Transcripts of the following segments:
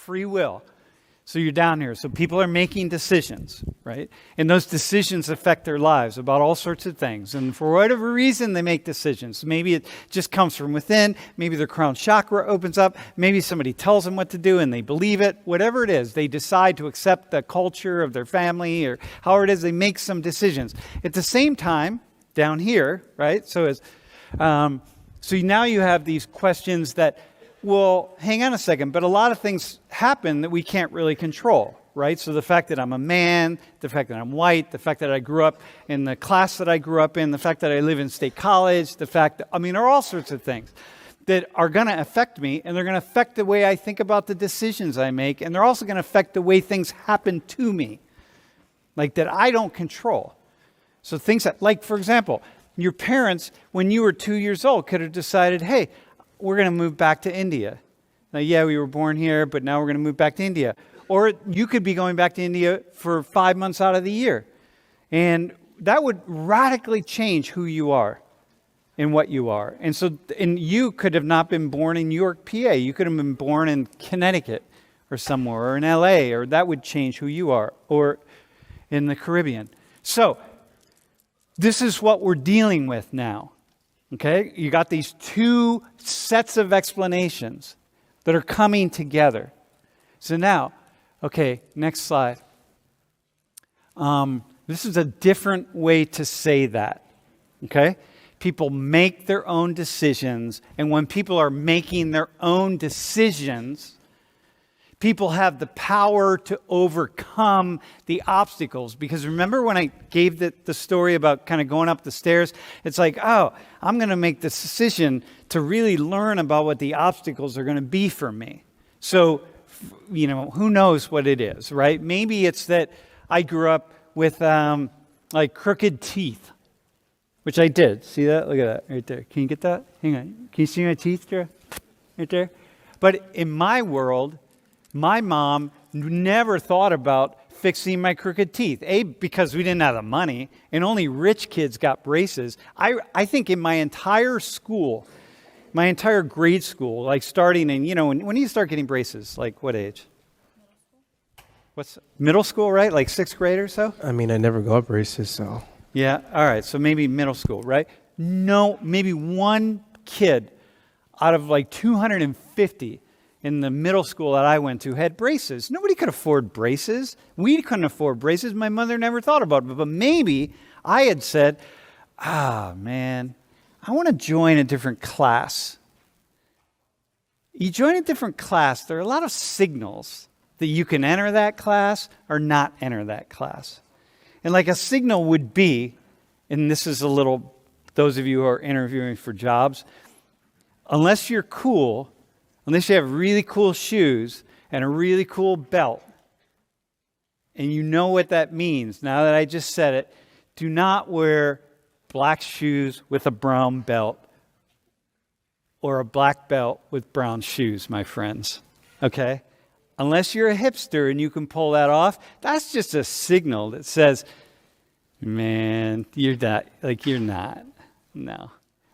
free will. So you're down here. So people are making decisions, right? And those decisions affect their lives about all sorts of things. And for whatever reason, they make decisions. Maybe it just comes from within. Maybe their crown chakra opens up. Maybe somebody tells them what to do and they believe it. Whatever it is, they decide to accept the culture of their family or however it is, they make some decisions. At the same time, down here, right? So now you have these questions that, well, hang on a second, but a lot of things happen that we can't really control, right? So the fact that I'm a man, the fact that I'm white, the fact that I grew up in the class that I grew up in, the fact that I live in state college, the fact that, there are all sorts of things that are going to affect me, and they're going to affect the way I think about the decisions I make, and they're also going to affect the way things happen to me, like that I don't control. So things that, like, for example, your parents, when you were 2 years old, could have decided, hey, we're going to move back to India. Now, yeah, we were born here, but now we're going to move back to India. Or you could be going back to India for 5 months out of the year. And that would radically change who you are and what you are. And you could have not been born in New York, PA. You could have been born in Connecticut or somewhere, or in LA, or that would change who you are, or in the Caribbean. So this is what we're dealing with now. Okay, you got these two sets of explanations that are coming together. So now, okay, next slide. This is a different way to say that. Okay, people make their own decisions, and when people are making their own decisions, people have the power to overcome the obstacles. Because remember when I gave the story about kind of going up the stairs? It's like, oh, I'm going to make this decision to really learn about what the obstacles are going to be for me. So, who knows what it is, right? Maybe it's that I grew up with like crooked teeth, which I did. See that? Look at that right there. Can you get that? Hang on. Can you see my teeth, Dra? Right there? But in my world, my mom never thought about fixing my crooked teeth. Because we didn't have the money, and only rich kids got braces. I think in my entire school, my entire grade school, like starting in, when do you start getting braces? Like what age? What's middle school, right? Like 6th grade or so? I never got braces, so. Yeah, all right, so maybe middle school, right? No, maybe one kid out of like 250 in the middle school that I went to had braces. Nobody could afford braces. We couldn't afford braces. My mother never thought about it. But maybe I had said, man, I want to join a different class. You join a different class, there are a lot of signals that you can enter that class or not enter that class. And like a signal would be, and this is a little, those of you who are interviewing for jobs, unless you're cool, unless you have really cool shoes and a really cool belt, and you know what that means, now that I just said it, do not wear black shoes with a brown belt or a black belt with brown shoes, my friends. Okay? Unless you're a hipster and you can pull that off, that's just a signal that says, man, you're not. No.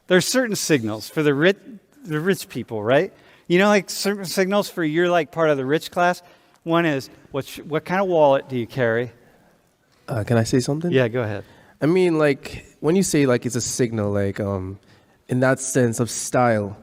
There's certain signals for the rich people, right? Like certain signals for you're like part of the rich class. One is, what kind of wallet do you carry? Can I say something? Yeah, go ahead. When you say it's a signal, in that sense of style,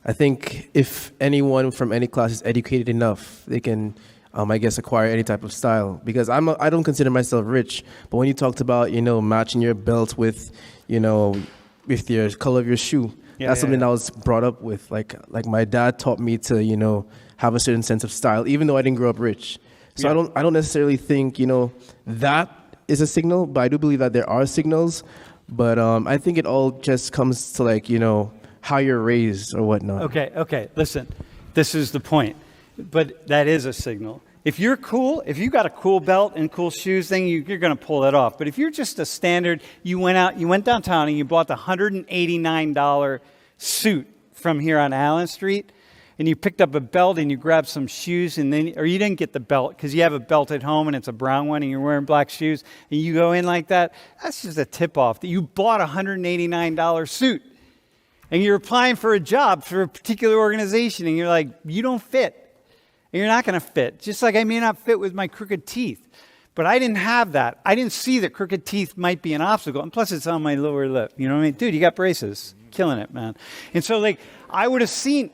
I think if anyone from any class is educated enough, they can, acquire any type of style. Because I don't consider myself rich, but when you talked about, matching your belt with, with your color of your shoe, that's something that was brought up with. Like my dad taught me to, have a certain sense of style, even though I didn't grow up rich. So I don't necessarily think, that is a signal, but I do believe that there are signals. But I think it all just comes to how you're raised or whatnot. Okay. Listen, this is the point. But that is a signal. If you're cool, if you got a cool belt and cool shoes, then you're going to pull that off. But if you're just a standard, you went downtown and you bought the $189 suit from here on Allen Street, and you picked up a belt and you grabbed some shoes, or you didn't get the belt because you have a belt at home and it's a brown one and you're wearing black shoes, and you go in like that, that's just a tip-off that you bought a $189 suit. And you're applying for a job for a particular organization, and you're like, you don't fit. and you're not going to fit. Just like I may not fit with my crooked teeth. But I didn't have that. I didn't see that crooked teeth might be an obstacle. And plus, it's on my lower lip. You know what I mean? Dude, you got braces. Killing it, man. And so, like, if I would have seen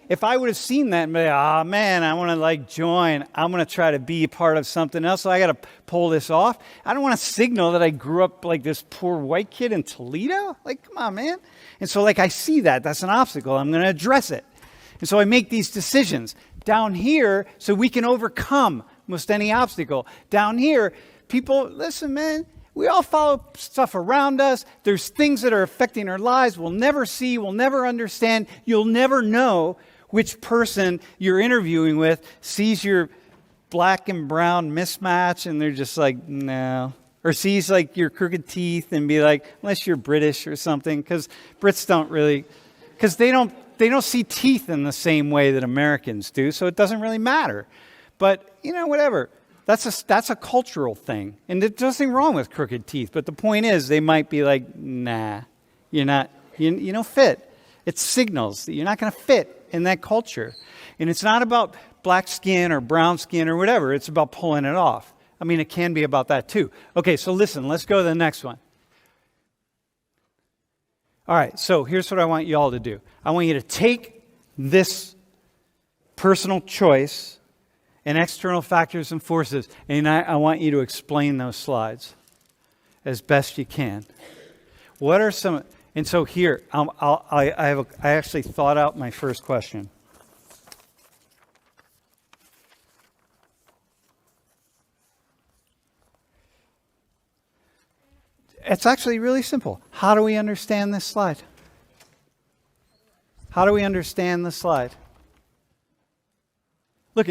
that and be like, oh, man, I want to, like, join. I'm going to try to be a part of something else. So I got to pull this off. I don't want to signal that I grew up like this poor white kid in Toledo. Like, come on, man. And so, like, I see that. That's an obstacle. I'm going to address it. And so I make these decisions down here so we can overcome almost any obstacle. Down here, people, listen, man, we all follow stuff around us. There's things that are affecting our lives we'll never see, we'll never understand. You'll never know which person you're interviewing with sees your black and brown mismatch and they're just like, no. Or sees like your crooked teeth and be like, unless you're British or something, because Brits don't really, because they don't see teeth in the same way that Americans do, so it doesn't really matter. But, you know, whatever. That's a cultural thing. And there's nothing wrong with crooked teeth. But the point is, they might be like, nah, you don't fit. It signals that you're not going to fit in that culture. And it's not about black skin or brown skin or whatever. It's about pulling it off. I mean, it can be about that too. Okay, so listen, let's go to the next one. All right, so here's what I want you all to do. I want you to take this personal choice and external factors and forces. And I want you to explain those slides as best you can. What are some... And so here, I actually thought out my first question. It's actually really simple. How do we understand this slide? How do we understand the slide? Look.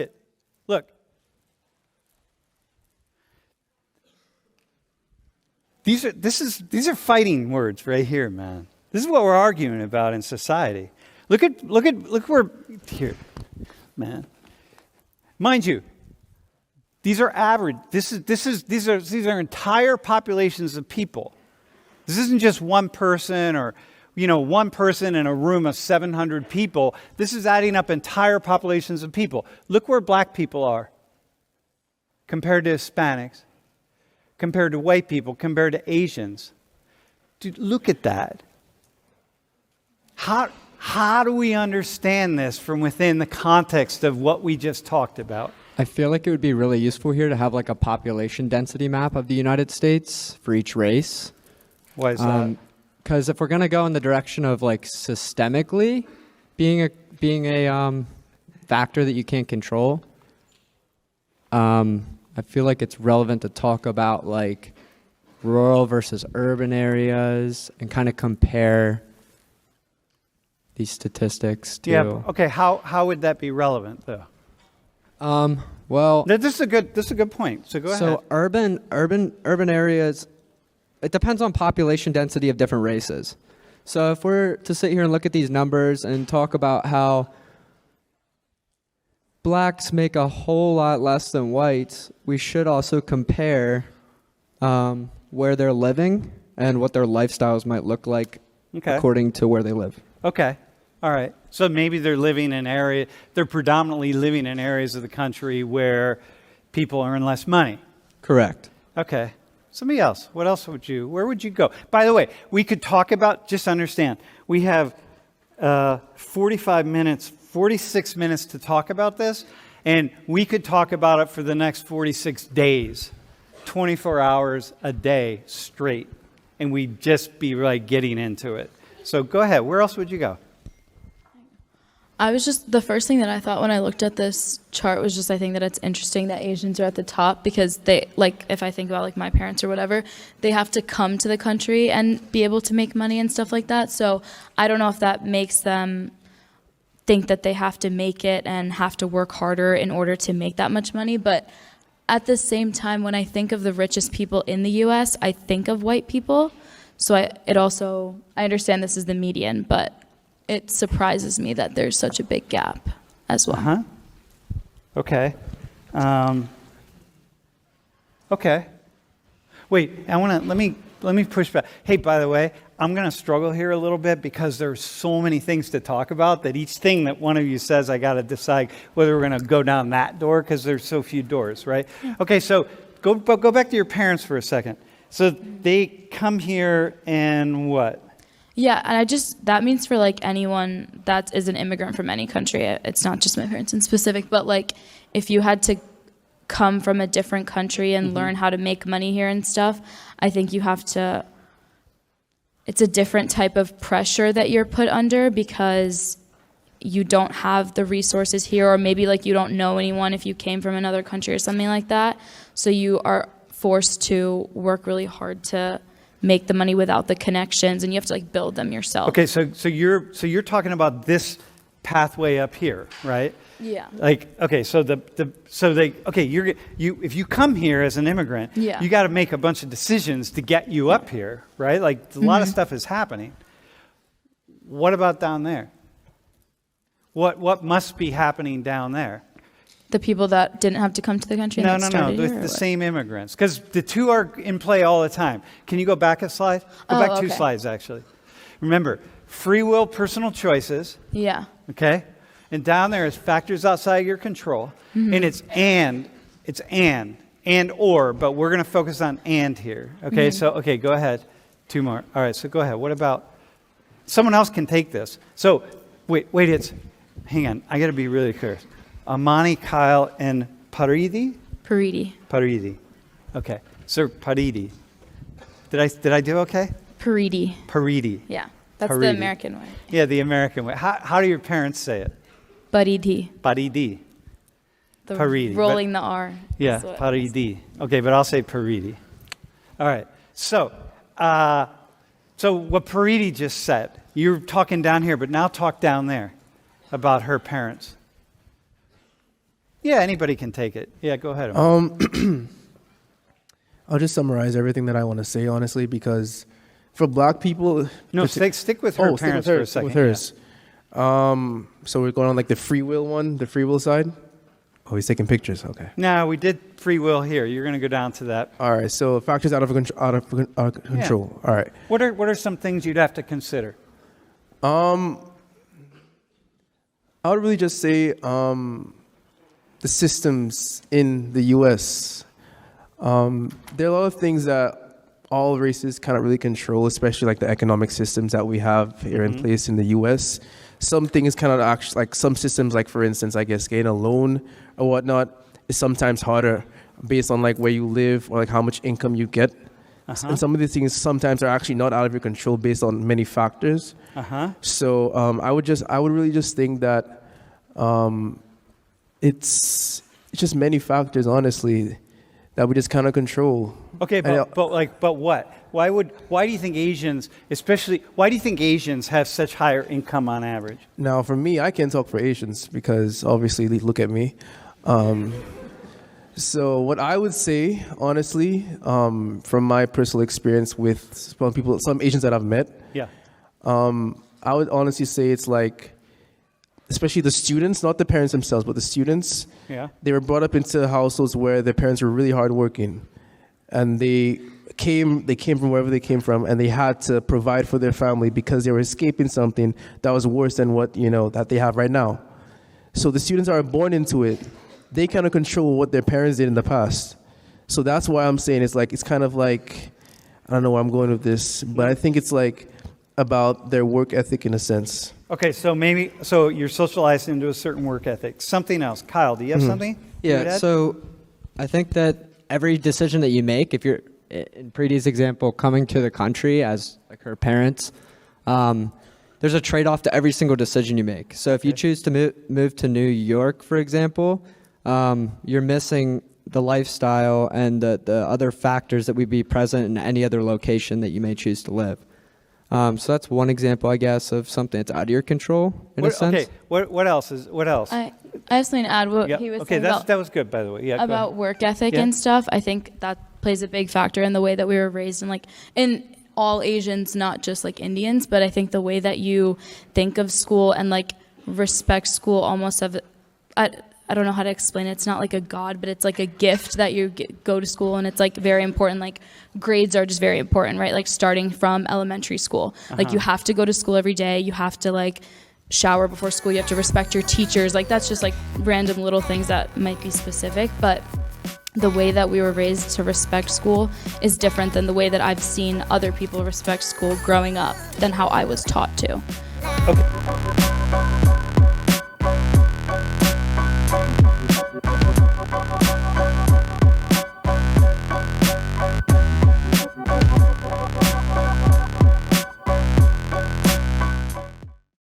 These are fighting words right here, man. This is what we're arguing about in society. Look where here, man. Mind you, these are average. These are entire populations of people. This isn't just one person or one person in a room of 700 people. This is adding up entire populations of people. Look where black people are compared to Hispanics, compared to white people, compared to Asians. Dude, look at that. How do we understand this from within the context of what we just talked about? I feel like it would be really useful here to have like a population density map of the United States for each race. Why is that? Because if we're going to go in the direction of like systemically being a factor that you can't control, I feel like it's relevant to talk about like rural versus urban areas and kind of compare these statistics to... Yeah, okay, how would that be relevant though? Well, this is a good point. So go ahead. So urban areas, it depends on population density of different races. So if we're to sit here and look at these numbers and talk about how blacks make a whole lot less than whites, we should also compare where they're living and what their lifestyles might look like according to where they live. Okay. All right. So maybe they're predominantly living in areas of the country where people earn less money. Correct. Okay. Somebody else. Where would you go? By the way, we could talk about, just understand, we have 46 minutes to talk about this, and we could talk about it for the next 46 days, 24 hours a day straight, and we'd just be like getting into it. So go ahead. Where else would you go? The first thing that I thought when I looked at this chart was just, I think that it's interesting that Asians are at the top because they, like, if I think about like my parents or whatever, they have to come to the country and be able to make money and stuff like that. So I don't know if that makes them think that they have to make it and have to work harder in order to make that much money. But at the same time, when I think of the richest people in the U.S., I think of white people. So I understand this is the median, but it surprises me that there's such a big gap as well. Uh-huh. Okay. Okay. Wait, let me push back. Hey, by the way, I'm going to struggle here a little bit because there's so many things to talk about that each thing that one of you says, I got to decide whether we're going to go down that door because there's so few doors, right? Yeah. Okay, so go back to your parents for a second. So they come here and what? Yeah, and that means for like anyone that is an immigrant from any country, it's not just my parents in specific, but like if you had to come from a different country and learn how to make money here and stuff, I think you have to, it's a different type of pressure that you're put under because you don't have the resources here, or maybe like you don't know anyone if you came from another country or something like that. So you are forced to work really hard to make the money without the connections, and you have to like build them yourself. Okay, so you're talking about this pathway up here, right? Yeah. Like, okay, so if you come here as an immigrant, yeah, you got to make a bunch of decisions to get you up here, right? Like a lot of stuff is happening. What about down there? What must be happening down there? The people that didn't have to come to the country. No, the same immigrants, because the two are in play all the time. Can you go back a slide? Go back two slides, actually. Remember, free will, personal choices. Yeah. Okay? And down there is factors outside your control. And it's or, but we're going to focus on and here. Okay, so, go ahead. Two more. All right, so go ahead. What about, someone else can take this. So, hang on. I got to be really clear. Amani, Kyle, and Paridi? Paridi. Okay, so Paridi. Did I do okay? Paridi. Yeah, that's Paridi. The American way. Yeah, the American way. How do your parents say it? Paridi. The Paridi. Rolling the R. Yeah, Paridi. Okay, but I'll say Paridi. All right. So what Paridi just said, you're talking down here, but now talk down there about her parents. Yeah, anybody can take it. Yeah, go ahead. I'll just summarize everything that I want to say, honestly, because for black people... No, stick with her parents for a second. With hers. Yeah. So we're going on like the free will one, the free will side? Oh, he's taking pictures. Okay. No, we did free will here. You're going to go down to that. All right. So factors out of control. Yeah. All right. What are some things you'd have to consider? I would really just say the systems in the U.S. There are a lot of things that all races cannot really control, especially like the economic systems that we have here in place in the U.S. Some things cannot actually, like some systems, like for instance, I guess getting a loan or whatnot is sometimes harder based on like where you live or like how much income you get. And some of these things sometimes are actually not out of your control based on many factors. So I would really just think that it's just many factors, honestly, that we just cannot control. Okay, but what? Why do you think Asians have such higher income on average? Now, for me, I can't talk for Asians because obviously they look at me. So what I would say, honestly, from my personal experience with some Asians that I've met, I would honestly say it's like, especially the students, not the parents themselves, but the students, they were brought up into households where their parents were really hardworking, and they came from wherever they came from, and they had to provide for their family because they were escaping something that was worse than what that they have right now. So the students are born into it. They cannot control what their parents did in the past. So that's why I'm saying it's kind of like, I don't know where I'm going with this, but I think it's like about their work ethic in a sense. Okay, so you're socialized into a certain work ethic. Something else. Kyle, do you have something? Yeah, so I think that every decision that you make, if you're, in Preeti's example, coming to the country as like her parents, there's a trade-off to every single decision you make. So if you choose to move to New York, for example, you're missing the lifestyle and the other factors that would be present in any other location that you may choose to live. So that's one example, I guess, of something that's out of your control in a sense. Okay, what else? I have something to add. What he was saying that was good, by the way. Yeah, about work ethic and stuff. I think that plays a big factor in the way that we were raised, and like in all Asians, not just like Indians, but I think the way that you think of school and like respect school almost as I don't know how to explain it. It's not like a god, but it's like a gift that you go to school, and it's like very important. Like grades are just very important, right? Like starting from elementary school, like you have to go to school every day. You have to like shower before school. You have to respect your teachers. Like that's just like random little things that might be specific, but the way that we were raised to respect school is different than the way that I've seen other people respect school growing up than how I was taught to. Okay.